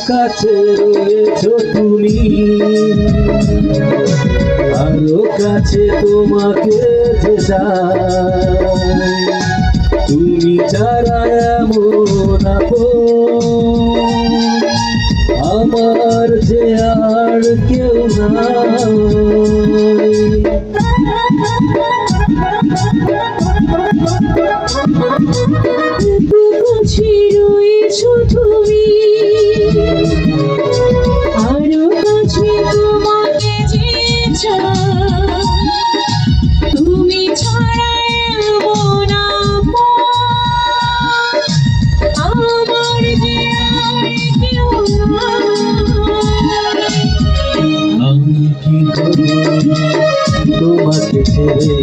কাছে রয়েছো তুমি, আরো কাছে তোমাকে যে চাই, তুমি ছাড়া এমন আপন আমার যে আর কেউ নাই। কাছে রয়েছো তুমি, আরো কাছে তোমাকে যে চাই, তুমি ছাড়া এমন আপন আমার যে আর কেউ নাই। আমি কি করব তোমাকে ছেড়ে,